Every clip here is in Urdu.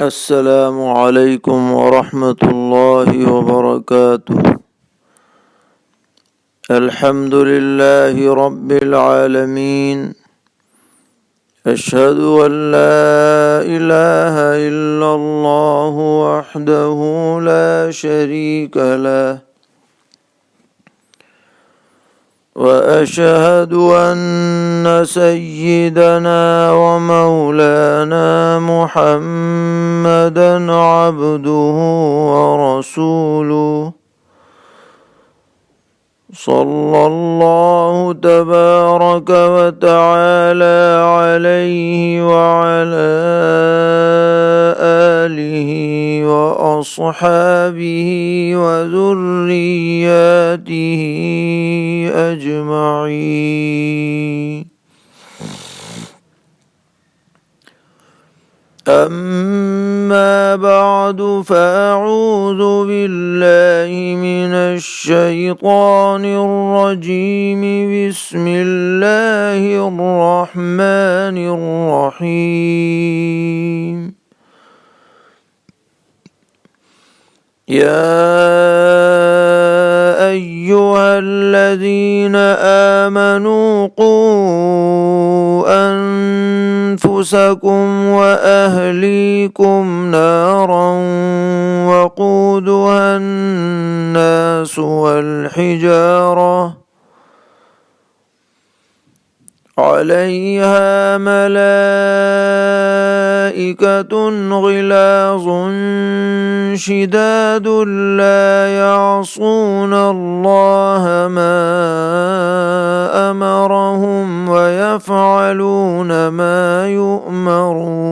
السلام علیکم ورحمۃ اللہ وبرکاتہ۔ الحمد للہ رب العالمین، اشہد ان لا الہ الا اللہ وحدہ لا شریک لہ، واشہد ان سیدنا ومولانا محمدا عبدہ ورسولہ، صلی اللہ تبارک وتعالی علیہ وعلی آلہ واصحابہ وذریاتہ اجمعین۔ اما بعد فاعوذ باللہ من الشیطان الرجیم، بسم اللہ الرحمن الرحیم۔ یا ایہا الذین آمنوا قوا انفسکم وأهليكم نارا وقودها الناس والحجارة عليها ملائكة غلاظ شداد لا يعصون الله ما أمرهم ويفعلون ما يؤمرون۔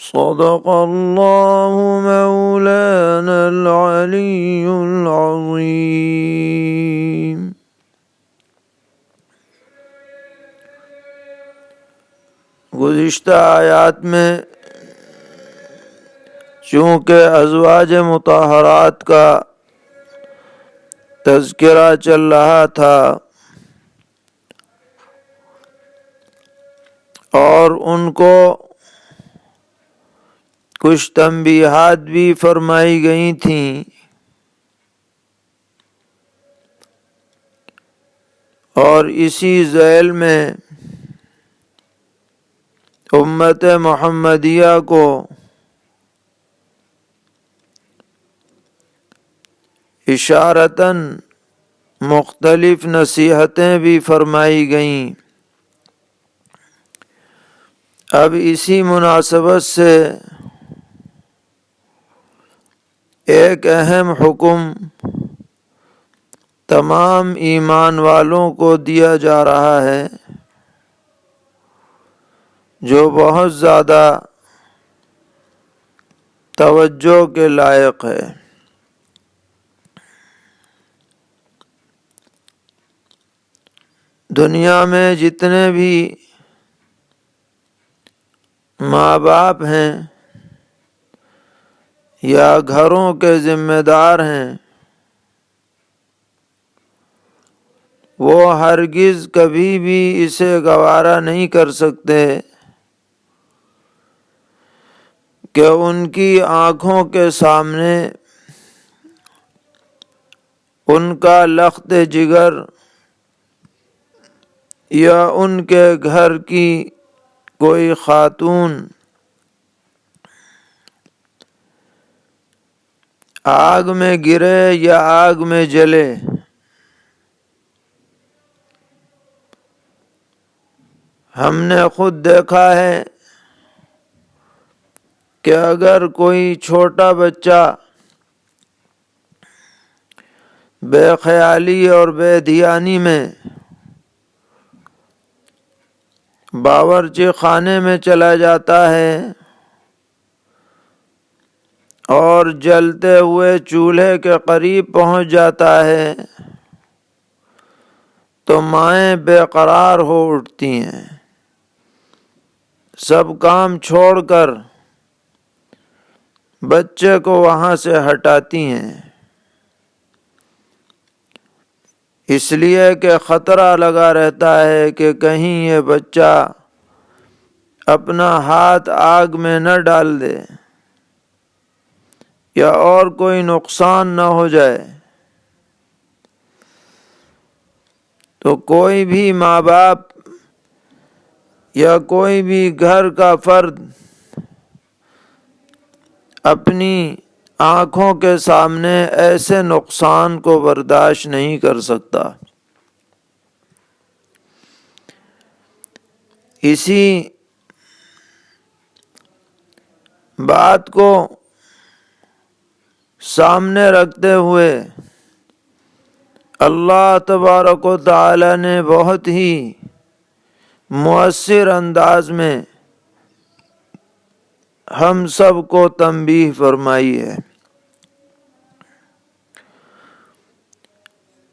صدق اللہ مولانا العلی العظیم۔ گزشتہ آیات میں چونکہ ازواج مطہرات کا تذکرہ چل رہا تھا اور ان کو کچھ تنبیہات بھی فرمائی گئی تھیں، اور اسی ذیل میں امت محمدیہ کو اشارتاً مختلف نصیحتیں بھی فرمائی گئیں۔ اب اسی مناسبت سے ایک اہم حکم تمام ایمان والوں کو دیا جا رہا ہے، جو بہت زیادہ توجہ کے لائق ہے۔ دنیا میں جتنے بھی ماں باپ ہیں یا گھروں کے ذمہ دار ہیں، وہ ہرگز کبھی بھی اسے گوارا نہیں کر سکتے کہ ان کی آنکھوں کے سامنے ان کا لخت جگر یا ان کے گھر کی کوئی خاتون آگ میں گرے یا آگ میں جلے۔ ہم نے خود دیکھا ہے کہ اگر کوئی چھوٹا بچہ بے خیالی اور بے دھیانی میں باورچی خانے میں چلا جاتا ہے اور جلتے ہوئے چولہے کے قریب پہنچ جاتا ہے تو مائیں بے قرار ہو اٹھتی ہیں، سب کام چھوڑ کر بچے کو وہاں سے ہٹاتی ہیں، اس لیے کہ خطرہ لگا رہتا ہے کہ کہیں یہ بچہ اپنا ہاتھ آگ میں نہ ڈال دے یا اور کوئی نقصان نہ ہو جائے، تو کوئی بھی ماں باپ یا کوئی بھی گھر کا فرد اپنی آنکھوں کے سامنے ایسے نقصان کو برداشت نہیں کر سکتا۔ اسی بات کو سامنے رکھتے ہوئے اللہ تبارک و تعالی نے بہت ہی مؤثر انداز میں ہم سب کو تنبیہ فرمائی ہے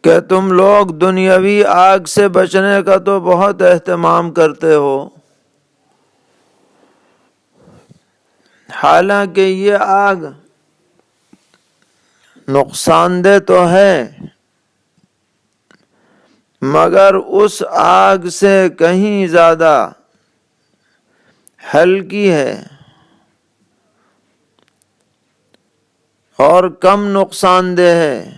کہ تم لوگ دنیاوی آگ سے بچنے کا تو بہت اہتمام کرتے ہو، حالانکہ یہ آگ نقصان دہ تو ہے، مگر اس آگ سے کہیں زیادہ ہلکی ہے اور کم نقصان دہ ہے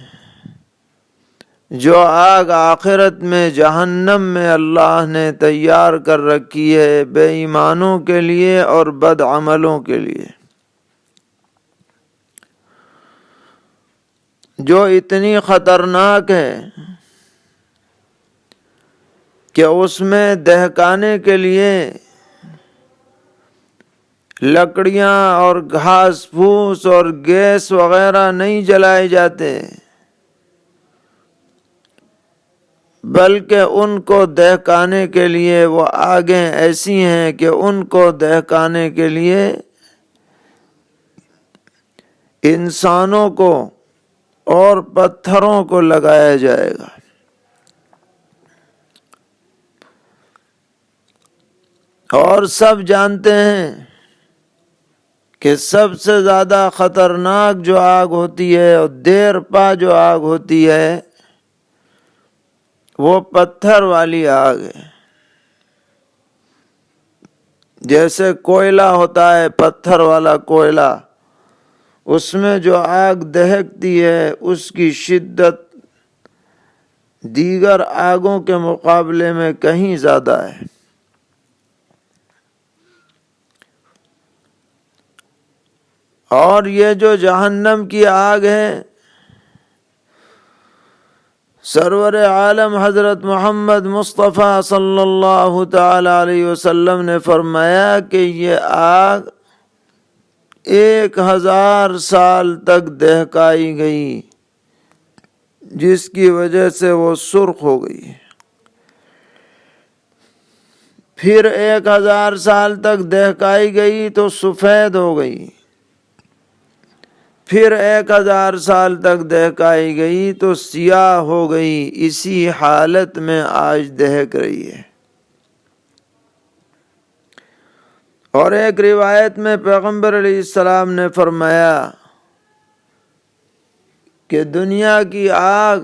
جو آگ آخرت میں جہنم میں اللہ نے تیار کر رکھی ہے بے ایمانوں کے لیے اور بد عملوں کے لیے، جو اتنی خطرناک ہے کہ اس میں دہکانے کے لیے لکڑیاں اور گھاس پھوس اور گیس وغیرہ نہیں جلائے جاتے، بلکہ ان کو دہکانے کے لیے وہ آگیں ایسی ہیں کہ ان کو دہکانے کے لیے انسانوں کو اور پتھروں کو لگایا جائے گا۔ اور سب جانتے ہیں کہ سب سے زیادہ خطرناک جو آگ ہوتی ہے اور دیر پا جو آگ ہوتی ہے وہ پتھر والی آگ ہے۔ جیسے کوئلہ ہوتا ہے، پتھر والا کوئلہ، اس میں جو آگ دہکتی ہے اس کی شدت دیگر آگوں کے مقابلے میں کہیں زیادہ ہے۔ اور یہ جو جہنم کی آگ ہے، سرور عالم حضرت محمد مصطفیٰ صلی اللہ تعالی علیہ وسلم نے فرمایا کہ یہ آگ 1000 سال تک دہکائی گئی، جس کی وجہ سے وہ سرخ ہو گئی، پھر 1000 سال تک دہکائی گئی تو سفید ہو گئی، پھر 1000 سال تک دہکائی گئی تو سیاہ ہو گئی، اسی حالت میں آج دہک رہی ہے۔ اور ایک روایت میں پیغمبر علیہ السلام نے فرمایا کہ دنیا کی آگ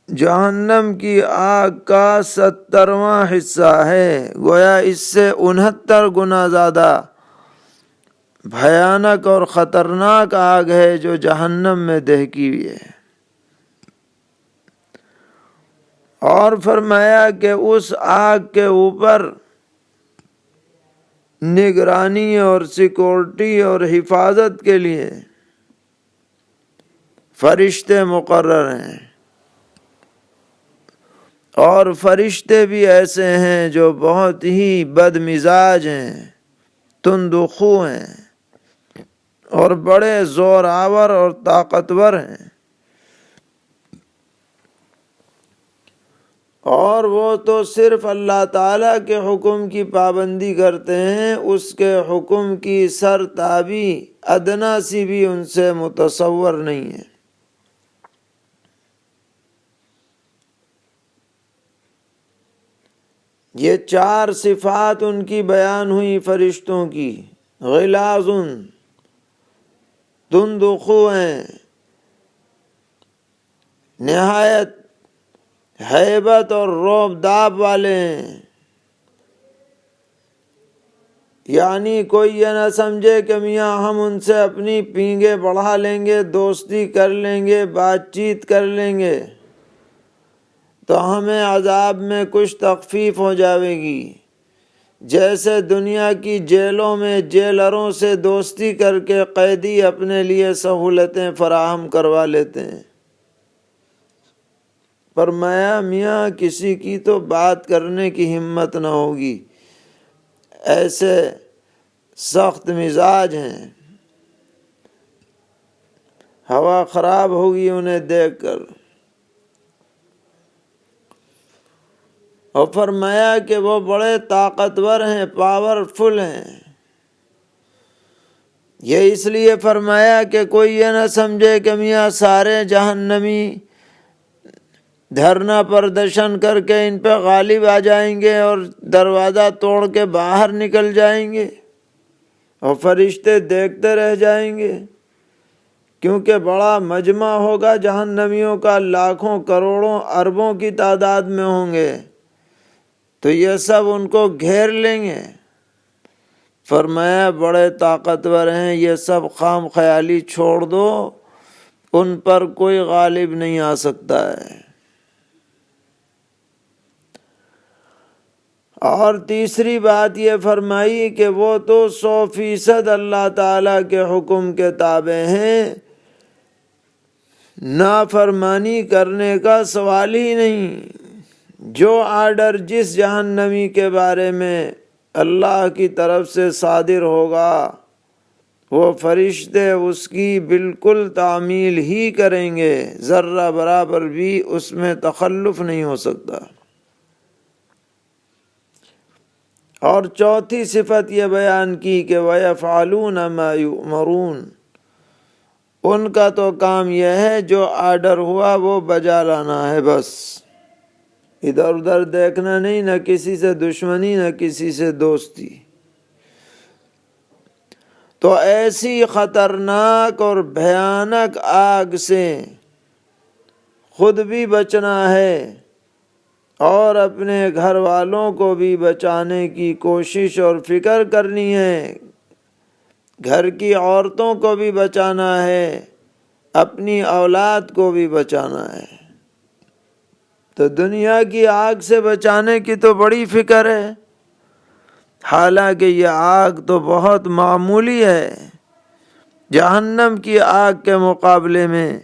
جہنم کی آگ کا 70واں حصہ ہے، گویا اس سے 69 گنا زیادہ بھیانک اور خطرناک آگ ہے جو جہنم میں دہکی ہوئی ہے۔ اور فرمایا کہ اس آگ کے اوپر نگرانی اور سیکورٹی اور حفاظت کے لیے فرشتے مقرر ہیں، اور فرشتے بھی ایسے ہیں جو بہت ہی بد مزاج ہیں، تند خو ہیں اور بڑے زور آور اور طاقتور ہیں، اور وہ تو صرف اللہ تعالیٰ کے حکم کی پابندی کرتے ہیں، اس کے حکم کی سرتابی ادنا سی بھی ان سے متصور نہیں ہے۔ یہ 4 صفات ان کی بیان ہوئی فرشتوں کی، غلاظ، تند خو ہیں، نہایت ہیبت اور رعب داب والے ہیں، یعنی کوئی یہ نہ سمجھے کہ میاں ہم ان سے اپنی پینگیں بڑھا لیں گے، دوستی کر لیں گے، بات چیت کر لیں گے تو ہمیں عذاب میں کچھ تخفیف ہو جائے گی، جیسے دنیا کی جیلوں میں جیلروں سے دوستی کر کے قیدی اپنے لیے سہولتیں فراہم کروا لیتے ہیں۔ فرمایا میاں کسی کی تو بات کرنے کی ہمت نہ ہوگی، ایسے سخت مزاج ہیں، ہوا خراب ہوگی انہیں دیکھ کر۔ اور فرمایا کہ وہ بڑے طاقتور ہیں، پاورفل ہیں۔ یہ اس لیے فرمایا کہ کوئی یہ نہ سمجھے کہ میاں سارے جہنمی دھرنا پردرشن کر کے ان پہ غالب آ جائیں گے اور دروازہ توڑ کے باہر نکل جائیں گے اور فرشتے دیکھتے رہ جائیں گے، کیونکہ بڑا مجمع ہوگا جہنمیوں کا، لاکھوں کروڑوں اربوں کی تعداد میں ہوں گے، تو یہ سب ان کو گھیر لیں گے۔ فرمایا بڑے طاقتور ہیں، یہ سب خام خیالی چھوڑ دو، ان پر کوئی غالب نہیں آ سکتا ہے۔ اور تیسری بات یہ فرمائی کہ وہ تو 100% اللہ تعالیٰ کے حکم کے تابع ہیں، نافرمانی کرنے کا سوال ہی نہیں۔ جو آرڈر جس جہنمی کے بارے میں اللہ کی طرف سے صادر ہوگا وہ فرشتے اس کی بالکل تعمیل ہی کریں گے، ذرہ برابر بھی اس میں تخلف نہیں ہو سکتا۔ اور چوتھی صفت یہ بیان کی کہ وَيَفْعَلُونَ مَا يُؤْمَرُونَ، ان کا تو کام یہ ہے جو آرڈر ہوا وہ بجا لانا ہے، بس ادھر ادھر دیکھنا نہیں، نہ کسی سے دشمنی نہ کسی سے دوستی۔ تو ایسی خطرناک اور بھیانک آگ سے خود بھی بچنا ہے اور اپنے گھر والوں کو بھی بچانے کی کوشش اور فکر کرنی ہے، گھر کی عورتوں کو بھی بچانا ہے، اپنی اولاد کو بھی بچانا ہے۔ تو دنیا کی آگ سے بچانے کی تو بڑی فکر ہے، حالانکہ یہ آگ تو بہت معمولی ہے جہنم کی آگ کے مقابلے میں۔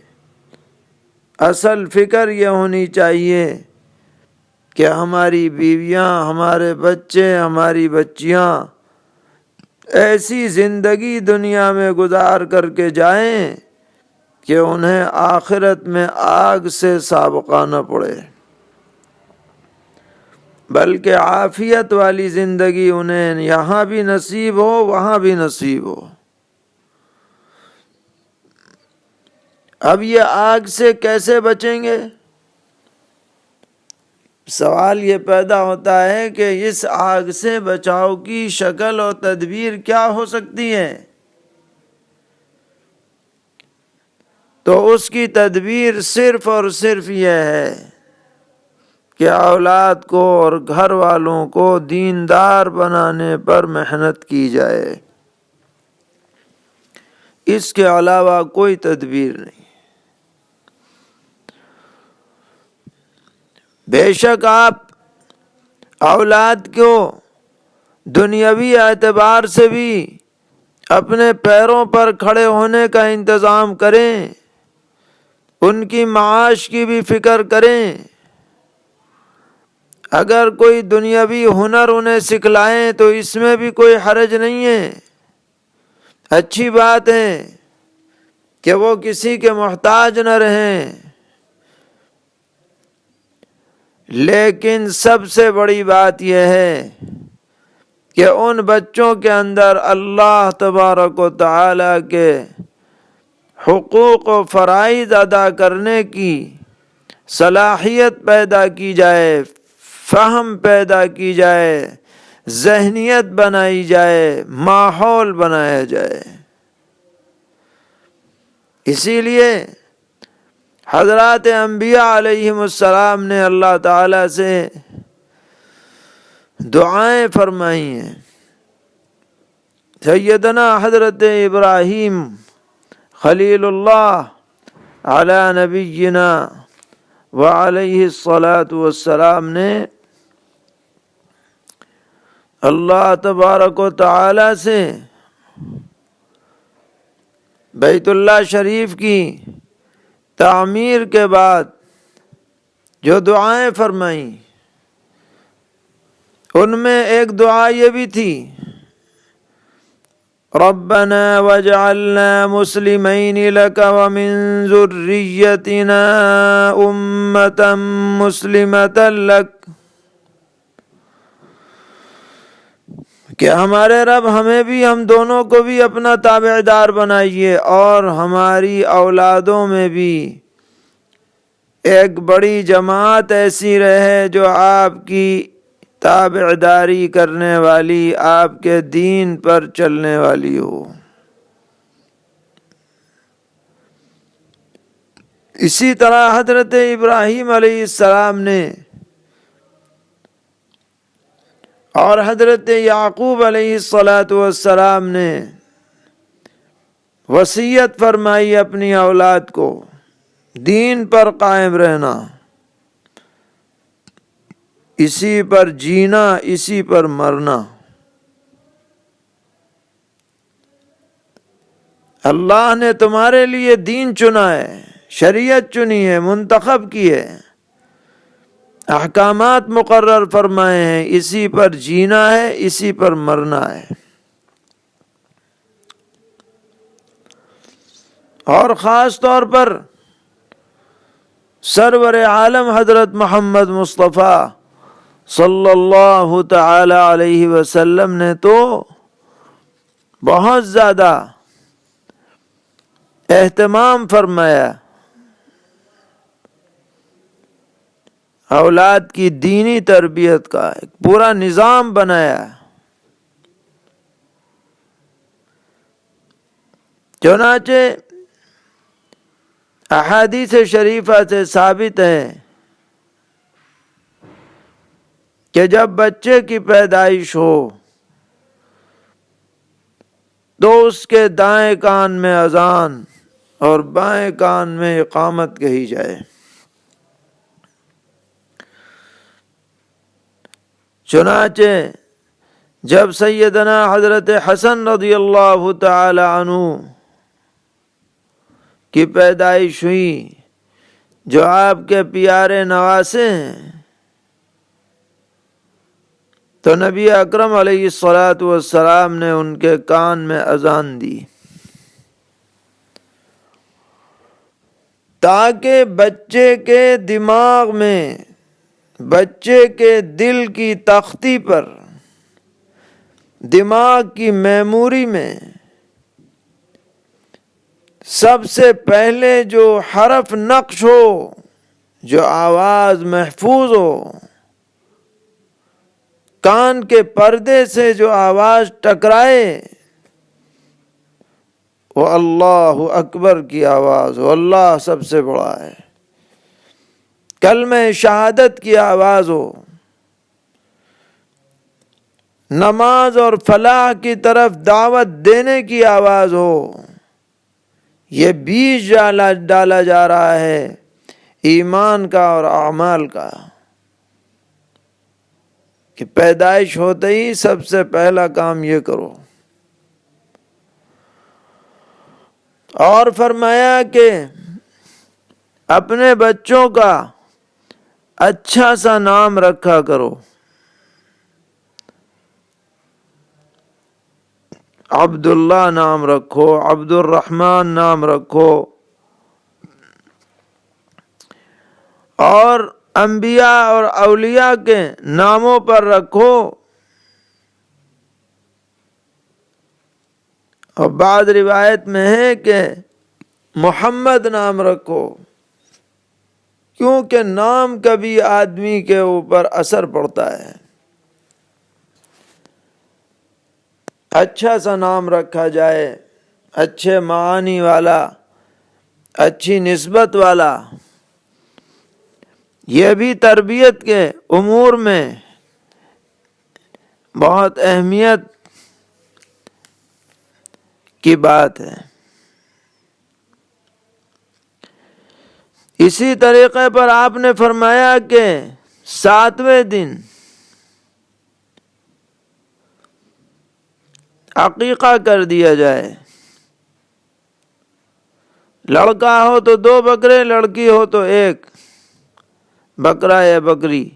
اصل فکر یہ ہونی چاہیے کہ ہماری بیویاں، ہمارے بچے، ہماری بچیاں ایسی زندگی دنیا میں گزار کر کے جائیں کہ انہیں آخرت میں آگ سے سابقہ نہ پڑے، بلکہ عافیت والی زندگی انہیں یہاں بھی نصیب ہو، وہاں بھی نصیب ہو۔ اب یہ آگ سے کیسے بچیں گے؟ سوال یہ پیدا ہوتا ہے کہ اس آگ سے بچاؤ کی شکل اور تدبیر کیا ہو سکتی ہے؟ تو اس کی تدبیر صرف اور صرف یہ ہے کہ اولاد کو اور گھر والوں کو دیندار بنانے پر محنت کی جائے، اس کے علاوہ کوئی تدبیر نہیں۔ بے شک آپ اولاد کو دنیاوی اعتبار سے بھی اپنے پیروں پر کھڑے ہونے کا انتظام کریں، ان کی معاش کی بھی فکر کریں۔ اگر کوئی دنیاوی ہنر انہیں سکھلائیں تو اس میں بھی کوئی حرج نہیں ہے، اچھی بات ہے کہ وہ کسی کے محتاج نہ رہیں، لیکن سب سے بڑی بات یہ ہے کہ ان بچوں کے اندر اللہ تبارک و تعالی کے حقوق و فرائض ادا کرنے کی صلاحیت پیدا کی جائے، فہم پیدا کی جائے، ذہنیت بنائی جائے، ماحول بنایا جائے۔ اسی لیے حضرات انبیاء علیہم السلام نے اللہ تعالیٰ سے دعائیں فرمائی ہیں، سیدنا حضرت ابراہیم خلیل اللہ علی نبینا وعلیہ الصلاۃ والسلام نے اللہ تبارک و تعالی سے بیت اللہ شریف کی تعمیر کے بعد جو دعائیں فرمائیں ان میں ایک دعا یہ بھی تھی، ربنا واجعلنا مسلمین لک ومن ذریتنا امة مسلمة لک، کہ ہمارے رب ہمیں بھی، ہم دونوں کو بھی اپنا تابع دار بنائیے، اور ہماری اولادوں میں بھی ایک بڑی جماعت ایسی رہے جو آپ کی تابع داری کرنے والی، آپ کے دین پر چلنے والی ہو۔ اسی طرح حضرت ابراہیم علیہ السلام نے اور حضرت یعقوب علیہ السلام نے وصیت فرمائی اپنی اولاد کو دین پر قائم رہنا، اسی پر جینا، اسی پر مرنا۔ اللہ نے تمہارے لیے دین چنا ہے، شریعت چنی ہے، منتخب کی ہے، احکامات مقرر فرمائے ہیں، اسی پر جینا ہے، اسی پر مرنا ہے۔ اور خاص طور پر سرور عالم حضرت محمد مصطفیٰ صلی اللہ تعالی علیہ وسلم نے تو بہت زیادہ اہتمام فرمایا، اولاد کی دینی تربیت کا ایک پورا نظام بنایا۔ چنانچہ احادیث شریفہ سے ثابت ہے کہ جب بچے کی پیدائش ہو تو اس کے دائیں کان میں اذان اور بائیں کان میں اقامت کہی جائے۔ چنانچہ جب سیدنا حضرت حسن رضی اللہ تعالی عنہ کی پیدائش ہوئی، جو آپ کے پیارے نواسے ہیں، تو نبی اکرم علیہ الصلاۃ نے ان کے کان میں اذان دی تاکہ بچے کے دماغ میں، بچے کے دل کی تختی پر، دماغ کی میموری میں سب سے پہلے جو حرف نقش ہو، جو آواز محفوظ ہو، کان کے پردے سے جو آواز ٹکرائے وہ اللہ اکبر کی آواز ہو، اللہ سب سے بڑا ہے، کلمہ شہادت کی آواز ہو، نماز اور فلاح کی طرف دعوت دینے کی آواز ہو۔ یہ بیج ڈالا جا رہا ہے ایمان کا اور اعمال کا، کہ پیدائش ہوتے ہی سب سے پہلا کام یہ کرو۔ اور فرمایا کہ اپنے بچوں کا اچھا سا نام رکھا کرو، عبداللہ نام رکھو، عبد الرحمن نام رکھو، اور انبیاء اور اولیاء کے ناموں پر رکھو، اور بعض روایت میں ہے کہ محمد نام رکھو، کیونکہ نام کا بھی آدمی کے اوپر اثر پڑتا ہے۔ اچھا سا نام رکھا جائے، اچھے معانی والا، اچھی نسبت والا، یہ بھی تربیت کے امور میں بہت اہمیت کی بات ہے۔ اسی طریقے پر آپ نے فرمایا کہ 7ویں دن عقیقہ کر دیا جائے، لڑکا ہو تو 2 بکرے، لڑکی ہو تو 1 بکرا یا بکری،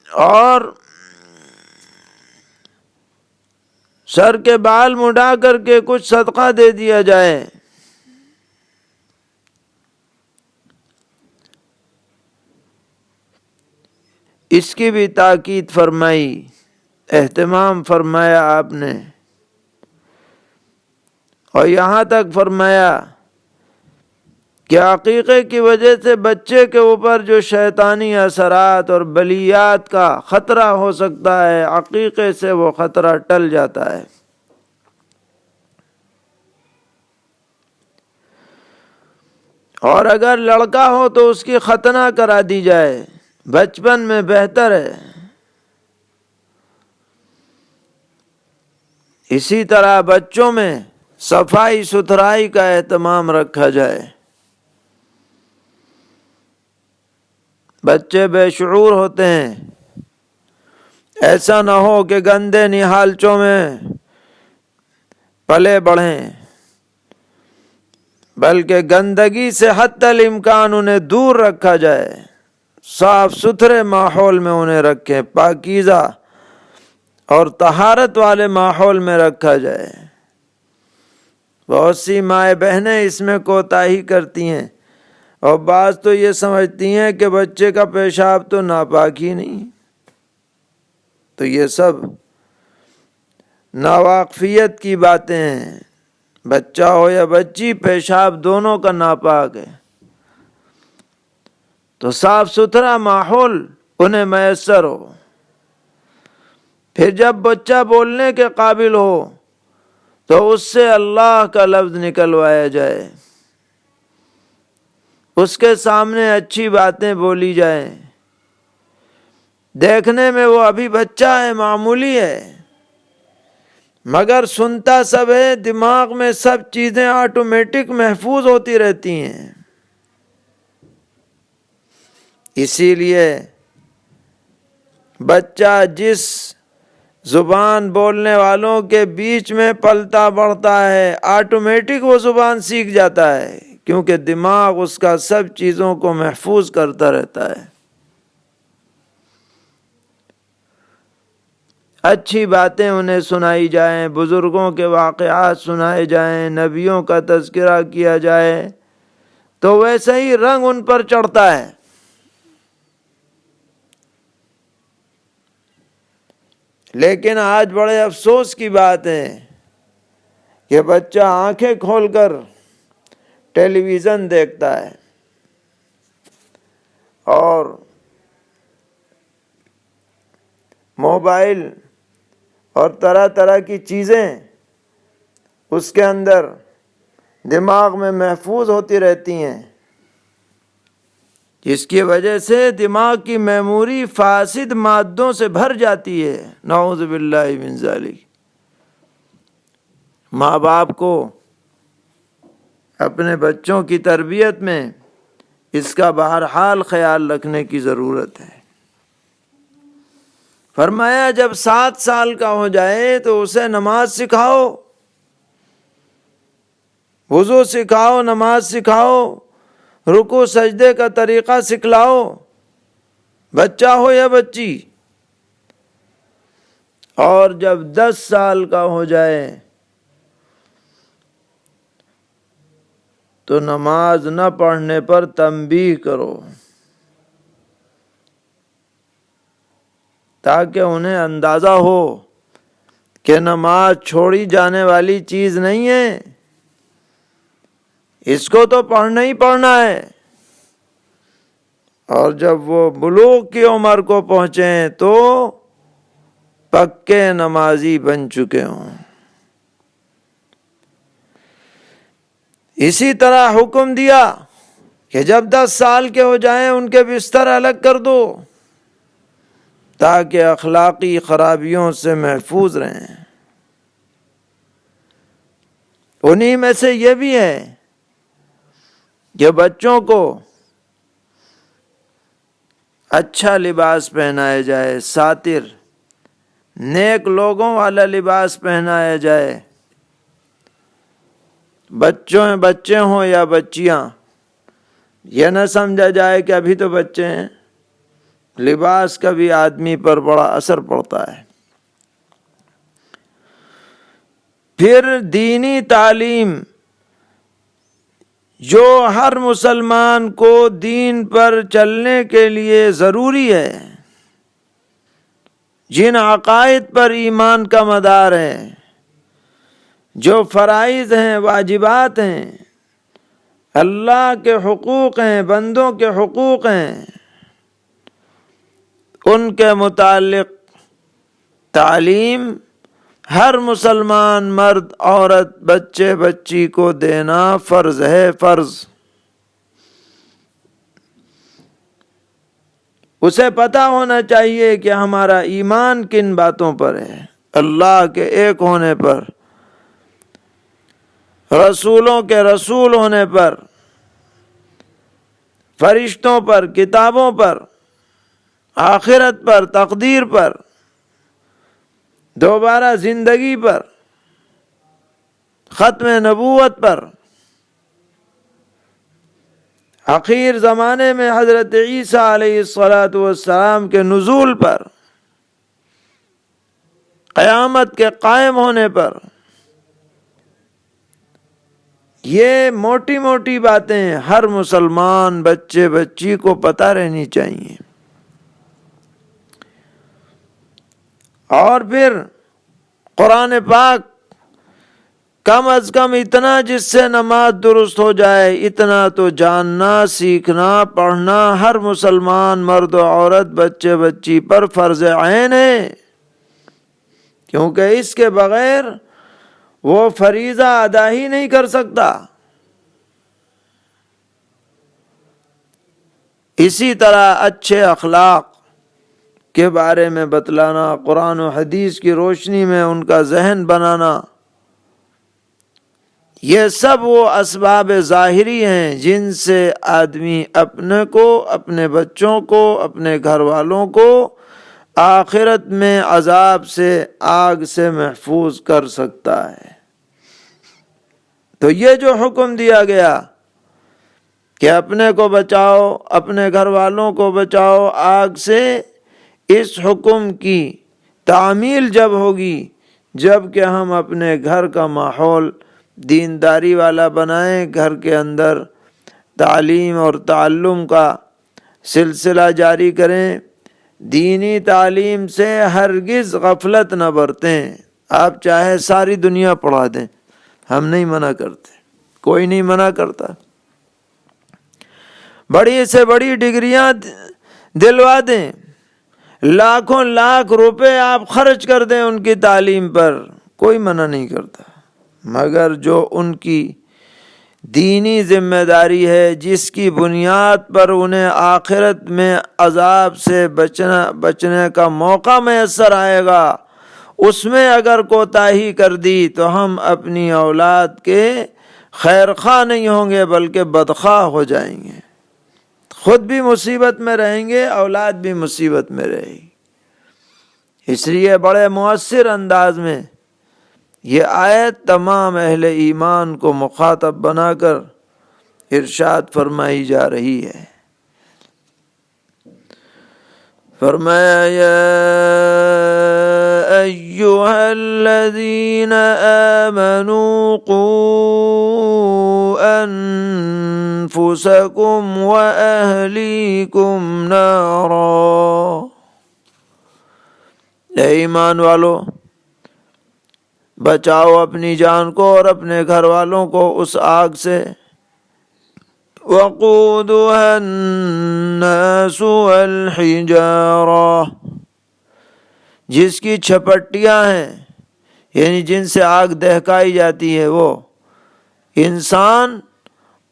اور سر کے بال مڈا کر کے کچھ صدقہ دے دیا جائے۔ اس کی بھی تاکید فرمائی، اہتمام فرمایا آپ نے، اور یہاں تک فرمایا کہ عقیقے کی وجہ سے بچے کے اوپر جو شیطانی اثرات اور بلیات کا خطرہ ہو سکتا ہے، عقیقے سے وہ خطرہ ٹل جاتا ہے۔ اور اگر لڑکا ہو تو اس کی ختنہ کرا دی جائے، بچپن میں بہتر ہے۔ اسی طرح بچوں میں صفائی ستھرائی کا اہتمام رکھا جائے۔ بچے بے شعور ہوتے ہیں، ایسا نہ ہو کہ گندے نہالچوں میں پلے بڑھیں، بلکہ گندگی سے حتی الامکان انہیں دور رکھا جائے، صاف ستھرے ماحول میں انہیں رکھیں، پاکیزہ اور طہارت والے ماحول میں رکھا جائے۔ بہت سی مائیں بہنیں اس میں کوتاہی کرتی ہیں، اور بعض تو یہ سمجھتی ہیں کہ بچے کا پیشاب تو ناپاک ہی نہیں، تو یہ سب ناواقفیت کی باتیں ہیں۔ بچہ ہو یا بچی، پیشاب دونوں کا ناپاک ہے، تو صاف ستھرا ماحول انہیں میسر ہو۔ پھر جب بچہ بولنے کے قابل ہو تو اس سے اللہ کا لفظ نکلوایا جائے، اس کے سامنے اچھی باتیں بولی جائیں۔ دیکھنے میں وہ ابھی بچہ ہے، معمولی ہے، مگر سنتا سب ہے، دماغ میں سب چیزیں آٹومیٹک محفوظ ہوتی رہتی ہیں۔ اسی لیے بچہ جس زبان بولنے والوں کے بیچ میں پلتا بڑھتا ہے، آٹومیٹک وہ زبان سیکھ جاتا ہے، کیونکہ دماغ اس کا سب چیزوں کو محفوظ کرتا رہتا ہے۔ اچھی باتیں انہیں سنائی جائیں، بزرگوں کے واقعات سنائے جائیں، نبیوں کا تذکرہ کیا جائے، تو ویسے ہی رنگ ان پر چڑھتا ہے۔ لیکن آج بڑے افسوس کی بات ہے کہ بچہ آنکھیں کھول کر ٹیلی ویژن دیکھتا ہے اور موبائل اور طرح طرح کی چیزیں اس کے اندر دماغ میں محفوظ ہوتی رہتی ہیں، جس کی وجہ سے دماغ کی میموری فاسد مادوں سے بھر جاتی ہے، نعوذ باللہ من ذالک۔ ماں باپ کو اپنے بچوں کی تربیت میں اس کا بہرحال خیال رکھنے کی ضرورت ہے۔ فرمایا جب 7 سال کا ہو جائے تو اسے نماز سکھاؤ، وضو سکھاؤ، نماز سکھاؤ، رکوع سجدے کا طریقہ سکھلاؤ، بچہ ہو یا بچی۔ اور جب 10 سال کا ہو جائے تو نماز نہ پڑھنے پر تنبیہ کرو، تاکہ انہیں اندازہ ہو کہ نماز چھوڑی جانے والی چیز نہیں ہے، اس کو تو پڑھنا ہی پڑھنا ہے۔ اور جب وہ بلوغ کی عمر کو پہنچیں تو پکے نمازی بن چکے ہوں۔ اسی طرح حکم دیا کہ جب 10 سال کے ہو جائیں ان کے بستر الگ کر دو، تاکہ اخلاقی خرابیوں سے محفوظ رہیں۔ انہی میں سے یہ بھی ہے کہ بچوں کو اچھا لباس پہنایا جائے، ساتر نیک لوگوں والا لباس پہنایا جائے، بچے ہوں یا بچیاں، یہ نہ سمجھا جائے کہ ابھی تو بچے ہیں۔ لباس کا بھی آدمی پر بڑا اثر پڑتا ہے۔ پھر دینی تعلیم جو ہر مسلمان کو دین پر چلنے کے لیے ضروری ہے، جن عقائد پر ایمان کا مدار ہے، جو فرائض ہیں، واجبات ہیں، اللہ کے حقوق ہیں، بندوں کے حقوق ہیں، ان کے متعلق تعلیم ہر مسلمان مرد، عورت، بچے، بچی کو دینا فرض ہے، فرض۔ اسے پتہ ہونا چاہیے کہ ہمارا ایمان کن باتوں پر ہے، اللہ کے ایک ہونے پر، رسولوں کے رسول ہونے پر، فرشتوں پر، کتابوں پر، آخرت پر، تقدیر پر، دوبارہ زندگی پر، ختم نبوت پر، اخیر زمانے میں حضرت عیسیٰ علیہ السلام کے نزول پر، قیامت کے قائم ہونے پر۔ یہ موٹی موٹی باتیں ہر مسلمان بچے بچی کو پتہ رہنی چاہیے۔ اور پھر قرآن پاک کم از کم اتنا جس سے نماز درست ہو جائے، اتنا تو جاننا، سیکھنا، پڑھنا ہر مسلمان مرد و عورت، بچے بچی پر فرض عین ہے، کیونکہ اس کے بغیر وہ فریضہ ادا ہی نہیں کر سکتا۔ اسی طرح اچھے اخلاق کے بارے میں بتلانا، قرآن و حدیث کی روشنی میں ان کا ذہن بنانا، یہ سب وہ اسباب ظاہری ہیں جن سے آدمی اپنے کو، اپنے بچوں کو، اپنے گھر والوں کو آخرت میں عذاب سے، آگ سے محفوظ کر سکتا ہے۔ تو یہ جو حکم دیا گیا کہ اپنے کو بچاؤ، اپنے گھر والوں کو بچاؤ آگ سے، اس حکم کی تعمیل جب ہوگی جب کہ ہم اپنے گھر کا ماحول دینداری والا بنائیں، گھر کے اندر تعلیم اور تعلم کا سلسلہ جاری کریں، دینی تعلیم سے ہرگز غفلت نہ برتیں۔ آپ چاہے ساری دنیا پڑھا دیں، ہم نہیں منع کرتے، کوئی نہیں منع کرتا۔ بڑی سے بڑی ڈگریاں دلوا دیں، لاکھوں لاکھ روپے آپ خرچ کر دیں ان کی تعلیم پر، کوئی منع نہیں کرتا، مگر جو ان کی دینی ذمہ داری ہے، جس کی بنیاد پر انہیں آخرت میں عذاب سے بچنے کا موقع میسر آئے گا، اس میں اگر کوتاہی کر دی تو ہم اپنی اولاد کے خیر خواہ نہیں ہوں گے بلکہ بدخواہ ہو جائیں گے، خود بھی مصیبت میں رہیں گے، اولاد بھی مصیبت میں رہے گی۔ اس لیے بڑے مؤثر انداز میں یہ آیت تمام اہل ایمان کو مخاطب بنا کر ارشاد فرمائی جا رہی ہے۔ فرمایا یا ایھا الذین آمنوا قوا انفسکم واہلیکم نارا، اے ایمان والو، بچاؤ اپنی جان کو اور اپنے گھر والوں کو اس آگ سے، وقودها الناس والحجارہ، جس کی چھپٹیاں ہیں، یعنی جن سے آگ دہکائی جاتی ہے، وہ انسان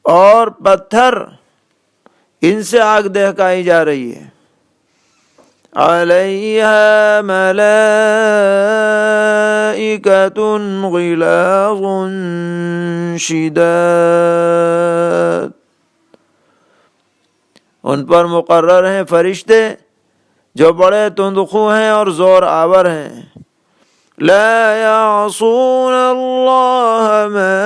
اور پتھر، ان سے آگ دہکائی جا رہی ہے۔ علیہا ملائکۃ غلاظ شداد، ان پر مقرر ہیں فرشتے جو بڑے تندخو ہیں اور زور آور ہیں. لا يعصون اللہ ما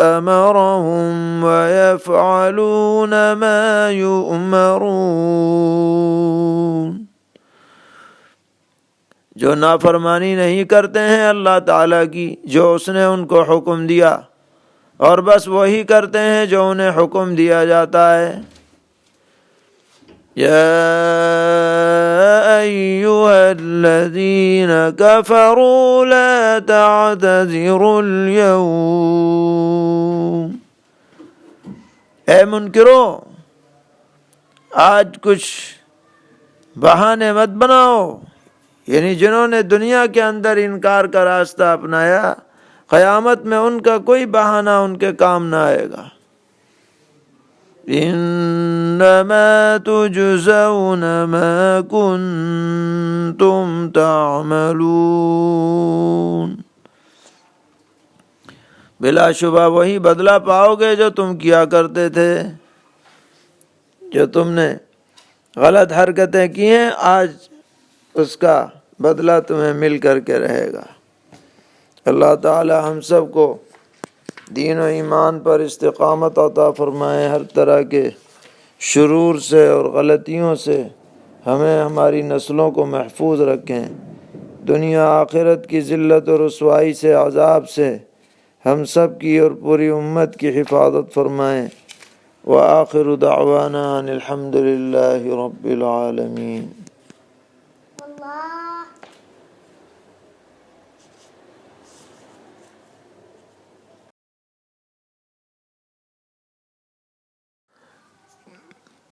امرهم ويفعلون ما يؤمرون، جو نافرمانی نہیں کرتے ہیں اللہ تعالیٰ کی جو اس نے ان کو حکم دیا، اور بس وہی کرتے ہیں جو انہیں حکم دیا جاتا ہے. یا ایھا الذین کفروا لا تعتذروا اليوم، اے منکرو آج کچھ بہانے مت بناؤ، یعنی جنہوں نے دنیا کے اندر انکار کا راستہ اپنایا قیامت میں ان کا کوئی بہانہ ان کے کام نہ آئے گا. انما تجزون ما کنتم تعملون، بلا شبہ وہی بدلہ پاؤ گے جو تم کیا کرتے تھے. جو تم نے غلط حرکتیں کی ہیں آج اس کا بدلہ تمہیں مل کر کے رہے گا. اللہ تعالی ہم سب کو دین و ایمان پر استقامت عطا فرمائے، ہر طرح کے شرور سے اور غلطیوں سے ہمیں ہماری نسلوں کو محفوظ رکھیں، دنیا آخرت کی ذلت و رسوائی سے عذاب سے ہم سب کی اور پوری امت کی حفاظت فرمائیں. وآخر دعوانا ان الحمد للہ رب العالمین.